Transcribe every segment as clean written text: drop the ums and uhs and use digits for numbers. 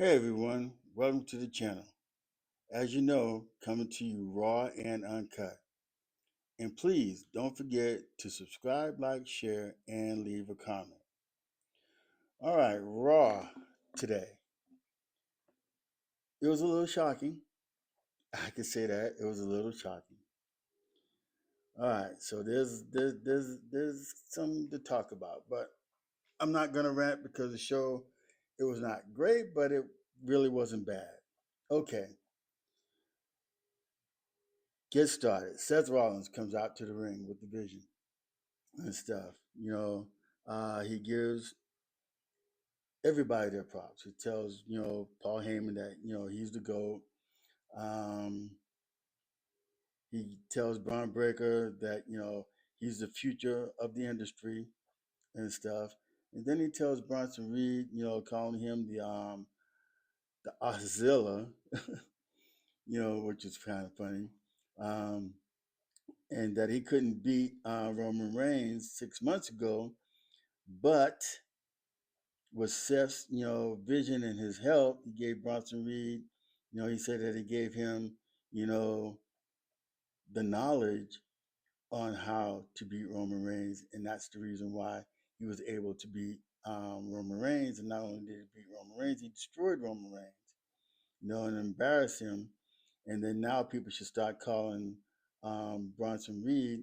Hey everyone, welcome to the channel. As you know, coming to you raw and uncut. And please don't forget to subscribe, like, share, and leave a comment. All right, raw today. It was a little shocking. I can say that it was a little shocking. All right, so there's something to talk about, but I'm not gonna rant because the show it was not great, but it really wasn't bad. Okay, get started. Seth Rollins comes out to the ring with the Vision and stuff. He gives everybody their props. He tells Paul Heyman that he's the GOAT. Um, he tells Braun Breaker that he's the future of the industry and stuff. And then he tells Bronson Reed, calling him the Auxilla, which is kind of funny. Um, and that he couldn't beat Roman Reigns 6 months ago, but with Seth's, vision and his help, he gave Bronson Reed, he said that he gave him, you know, the knowledge on how to beat Roman Reigns, and that's the reason why he was able to beat Roman Reigns. And not only did he beat Roman Reigns, he destroyed Roman Reigns, and embarrassed him. And then now people should start calling Bronson Reed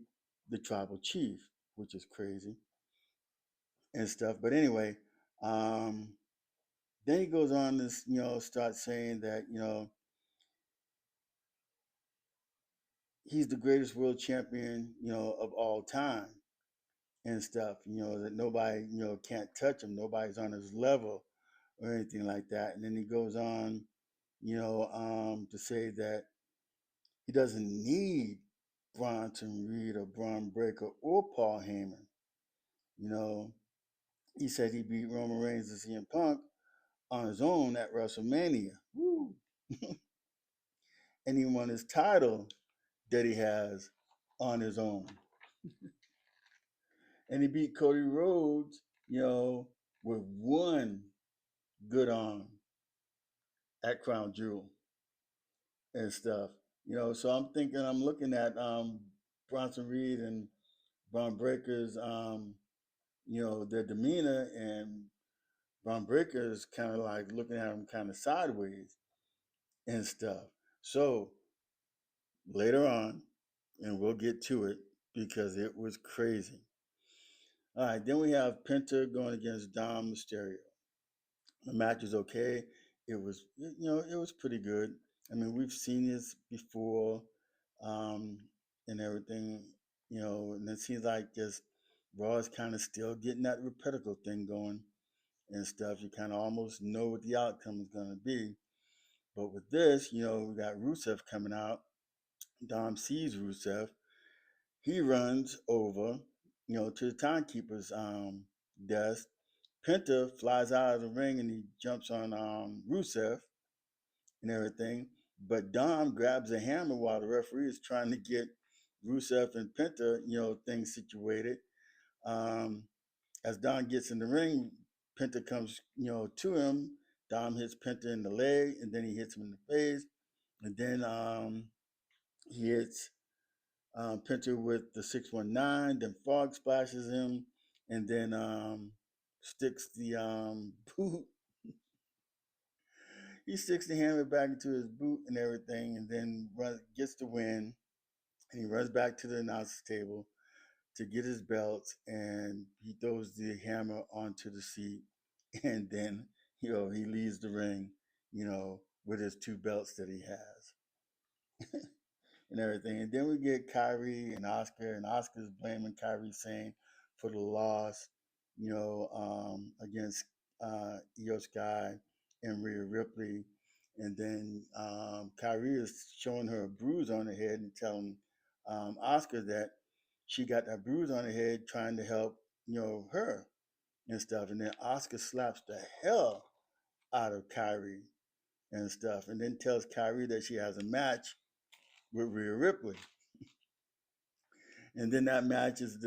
the Tribal Chief, which is crazy and stuff. But anyway, um, then he goes on to, start saying that, he's the greatest world champion, of all time and stuff, that nobody, can't touch him. Nobody's on his level or anything like that. And then he goes on, to say that he doesn't need Bronson Reed or Braun Breaker or Paul Heyman. You know, he said he beat Roman Reigns and CM Punk on his own at WrestleMania. Woo. And he won his title that he has on his own. And he beat Cody Rhodes, with one good arm at Crown Jewel and stuff. So I'm looking at Bronson Reed and Braun Breaker's, their demeanor, and Braun Breaker is kind of like looking at him kind of sideways and stuff. So later on, and we'll get to it because it was crazy. All right, then we have Penta going against Dom Mysterio. The match was okay. It was pretty good. I mean, we've seen this before, um, and everything, and it seems like just Raw is kind of still getting that repetitive thing going and stuff. You kind of almost know what the outcome is going to be. But with this, we got Rusev coming out. Dom sees Rusev. He runs over, to the timekeeper's desk. Penta flies out of the ring and he jumps on Rusev and everything. But Dom grabs a hammer while the referee is trying to get Rusev and Penta, things situated. Um, as Dom gets in the ring, Penta comes, to him. Dom hits Penta in the leg, and then he hits him in the face, and then he hits Penta with the 619. Then Frog splashes him, and then sticks the boot. He sticks the hammer back into his boot and everything, and then gets the win. And he runs back to the announcer's table to get his belts, and he throws the hammer onto the seat, and then he leaves the ring, with his two belts that he has and everything. And then we get Kiari and Oscar's blaming Kiari Sane for the loss, against Io Sky and Rhea Ripley. And then Kyrie is showing her a bruise on her head and telling Oscar that she got that bruise on her head trying to help, her and stuff. And then Oscar slaps the hell out of Kyrie and stuff. And then tells Kyrie that she has a match with Rhea Ripley. And then that match is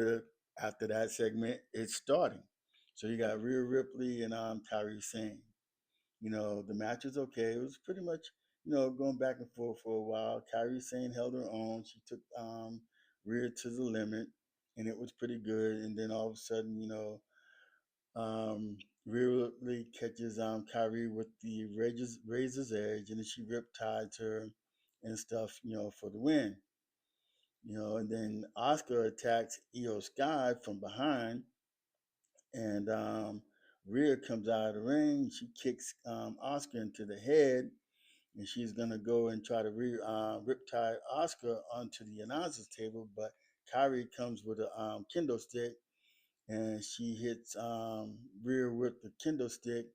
after that segment, it's starting. So you got Rhea Ripley and Kyrie Sane The match was okay. It was pretty much, going back and forth for a while. Kyrie Sane held her own. She took Rhea to the limit, and it was pretty good. And then all of a sudden, Ripley catches Kyrie with the razor's edge, and then she riptides her and stuff, for the win. And then Oscar attacks Io Sky from behind, and Rhea comes out of the ring. She kicks Oscar into the head, and she's gonna go and try to riptide Oscar onto the announcer's table, but Kyrie comes with a kendo stick, and she hits Rhea with the kendo stick,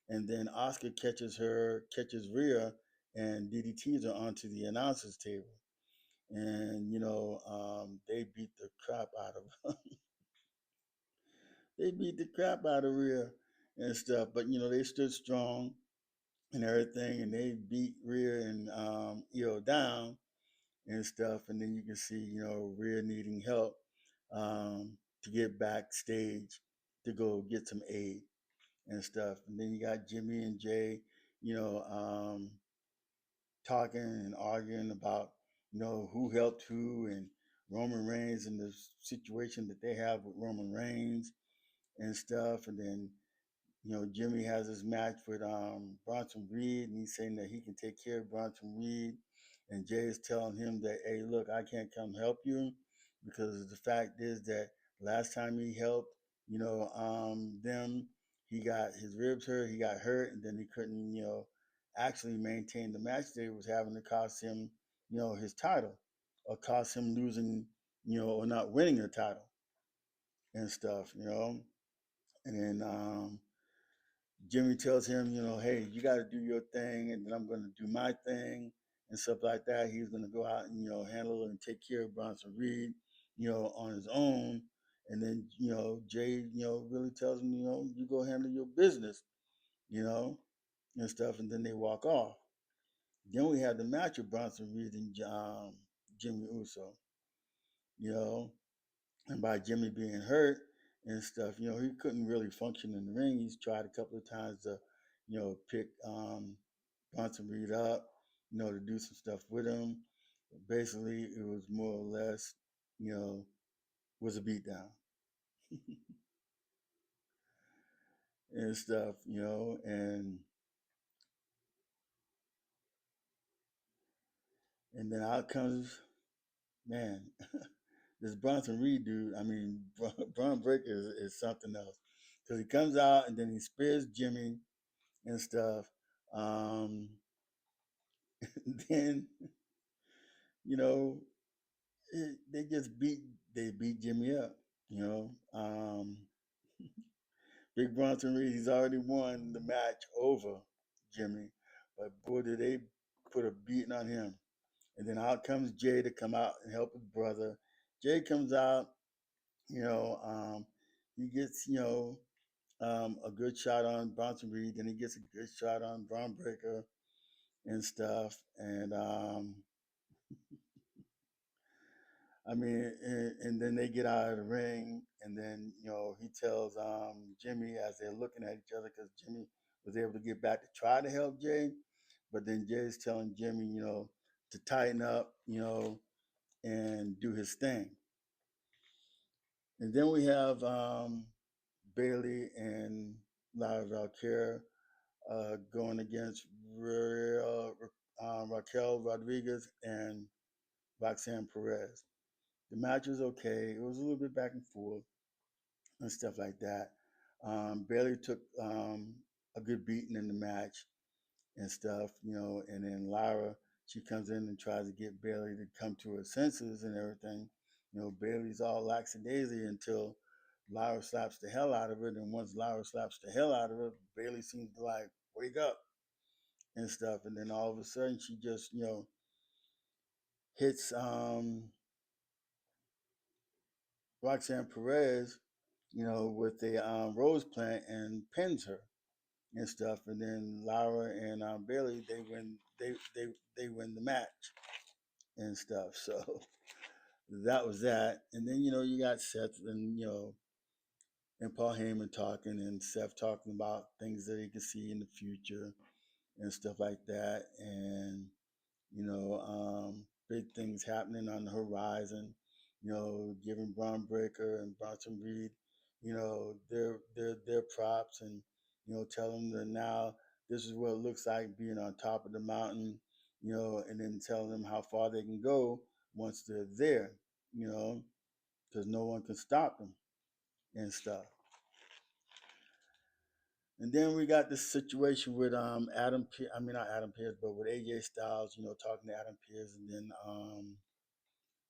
and then Oscar catches Rhea, and DDTs her onto the announcer's table, and they beat the crap out of they beat the crap out of Rhea and stuff, but they stood strong and everything, and they beat Rhea and Io down and stuff, and then you can see Rhea needing help to get backstage to go get some aid and stuff. And then you got Jimmy and Jay, you know, um, talking and arguing about, who helped who, and Roman Reigns and the situation that they have with Roman Reigns and stuff. And then, Jimmy has his match with Bronson Reed, and he's saying that he can take care of Bronson Reed. And Jay is telling him that, hey, look, I can't come help you because the fact is that last time he helped, them, he got his ribs hurt, he got hurt, and then he couldn't, actually maintain the match that he was having to cost him, his title, or cost him losing, or not winning the title and stuff. And then Jimmy tells him, hey, you got to do your thing, and then I'm going to do my thing, and stuff like that. He's going to go out and handle it and take care of Bronson Reed, on his own. And then Jay, really tells him, you go handle your business, you know, and stuff. And then they walk off. Then we have the match with Bronson Reed and Jimmy Uso, you know, and by Jimmy being hurt and stuff, he couldn't really function in the ring. He's tried a couple of times to, pick Bronson Reed up, to do some stuff with him. But basically, it was more or less, you know, was a beatdown and stuff, and then out comes, man, this Bronson Reed dude. I mean, Braun Breaker is something else because he comes out and then he spears Jimmy and stuff. Um, then you know they just beat Jimmy up. You know, Big Bronson Reed, he's already won the match over Jimmy, but boy, did they put a beating on him. And then out comes Jay to come out and help his brother. Jay comes out, you know, um, he gets, a good shot on Bronson Reed, then he gets a good shot on Braun Breaker and stuff. And I mean, and then they get out of the ring, and then he tells Jimmy as they're looking at each other because Jimmy was able to get back to try to help Jay, but then Jay's telling Jimmy, to tighten up, and do his thing. And then we have Bayley and Lyra Valkiar going against Raquel Rodriguez and Roxanne Perez. The match was okay. It was a little bit back and forth and stuff like that. Bayley took a good beating in the match and stuff, and then Lyra, she comes in and tries to get Bayley to come to her senses and everything. Bayley's all lackadaisy until Lyra slaps the hell out of her. And once Lyra slaps the hell out of her, Bayley seems to like wake up and stuff. And then all of a sudden she just, hits Roxanne Perez, with a rose plant and pins her and stuff. And then Lyra and Bayley, they win the match and stuff. So that was that. And then you got Seth and and Paul Heyman talking and Seth talking about things that he can see in the future and stuff like that, and big things happening on the horizon. Giving Braun Breaker and Bronson Reed, their props, and tell them that now this is what it looks like being on top of the mountain, and then telling them how far they can go once they're there, because no one can stop them and stuff. And then we got this situation with I mean not Adam Pearce, but with AJ Styles, talking to Adam Pearce, and then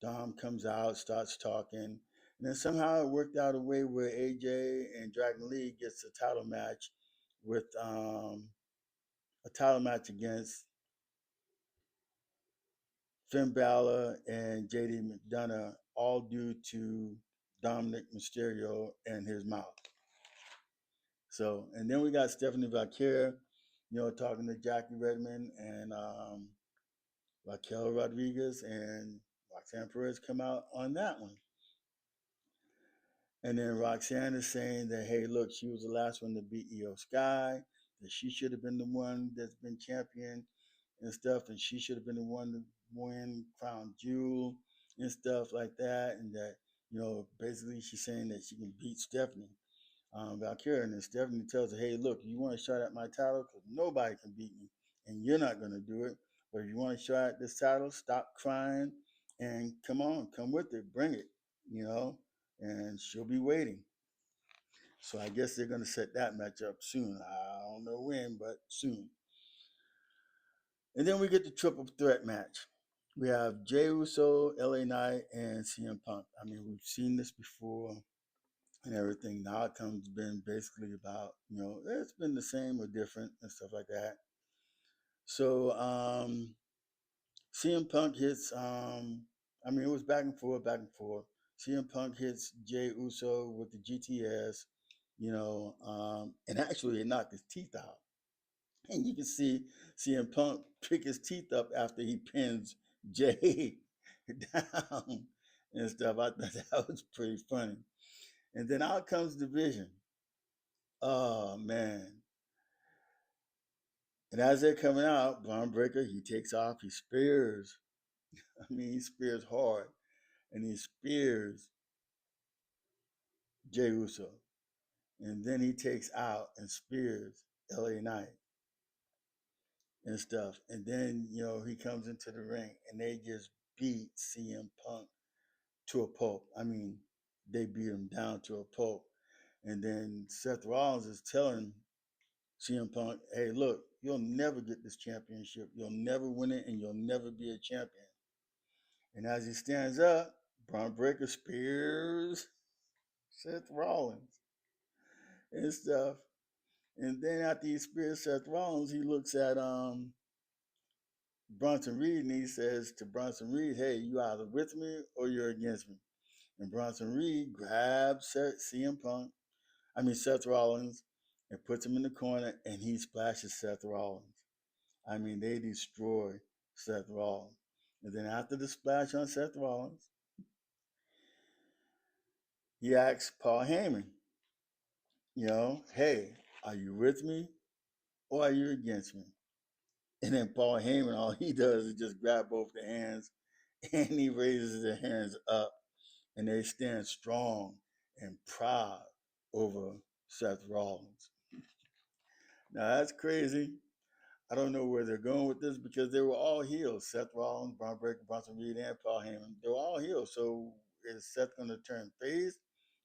Dom comes out, starts talking, and then somehow it worked out a way where AJ and Dragon Lee gets with a title match against Finn Balor and JD McDonough, all due to Dominic Mysterio and his mouth. So, and then we got Stephanie Valkiar, talking to Jackie Redmond and Raquel Rodriguez and Roxanne Perez come out on that one. And then Roxanne is saying that, hey, look, she was the last one to beat Io Sky, that she should have been the one that's been champion and stuff, and she should have been the one to win Crown Jewel and stuff like that, and that, basically she's saying that she can beat Stephanie Valkyria, and then Stephanie tells her, hey, look, you want a shot at my title? Because nobody can beat me, and you're not going to do it. But if you want a shot at this title, stop crying and come on, come with it, bring it, and she'll be waiting. So I guess they're going to set that match up soon. I don't know when, but soon. And then we get the triple threat match. We have Jey Uso, LA Knight, and CM Punk. I mean, we've seen this before and everything. Now it comes been basically about, it's been the same or different and stuff like that. So CM Punk hits, it was back and forth, back and forth. CM Punk hits Jey Uso with the GTS, and actually it knocked his teeth out. And you can see CM Punk pick his teeth up after he pins Jey down and stuff. I thought that was pretty funny. And then out comes Division. Oh, man. And as they're coming out, Braun Breaker, he takes off, he spears. He spears hard. And he spears Jey Uso. And then he takes out and spears LA Knight and stuff. And then, he comes into the ring and they just beat CM Punk to a pulp. They beat him down to a pulp. And then Seth Rollins is telling CM Punk, hey, look, you'll never get this championship. You'll never win it, and you'll never be a champion. And as he stands up, Braun Breaker spears Seth Rollins and stuff. And then after he spears Seth Rollins, he looks at Bronson Reed and he says to Bronson Reed, hey, you either with me or you're against me. And Bronson Reed grabs Seth Rollins and puts him in the corner and he splashes Seth Rollins. They destroy Seth Rollins. And then after the splash on Seth Rollins, he asks Paul Heyman, hey, are you with me or are you against me? And then Paul Heyman, all he does is just grab both the hands and he raises the hands up and they stand strong and proud over Seth Rollins. Now that's crazy. I don't know where they're going with this because they were all heels. Seth Rollins, Braun Breaker, Bronson Reed, and Paul Heyman. They were all heels. So is Seth going to turn face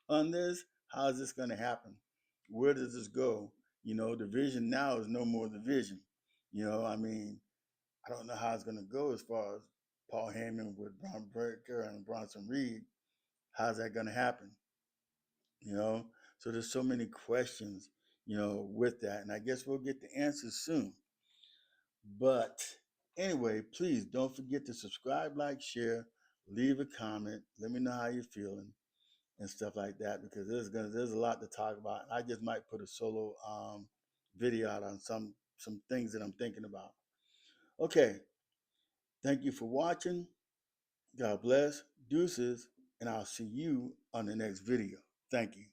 on this? How is this going to happen? Where does this go? Division now is no more division. I don't know how it's going to go as far as Paul Heyman with Braun Breaker and Bronson Reed. How's that going to happen? So there's so many questions, with that. And I guess we'll get the answers soon. But anyway, please don't forget to subscribe, like, share, leave a comment. Let me know how you're feeling and stuff like that because there's a lot to talk about. I just might put a solo video out on some things that I'm thinking about. Okay. Thank you for watching. God bless. Deuces. And I'll see you on the next video. Thank you.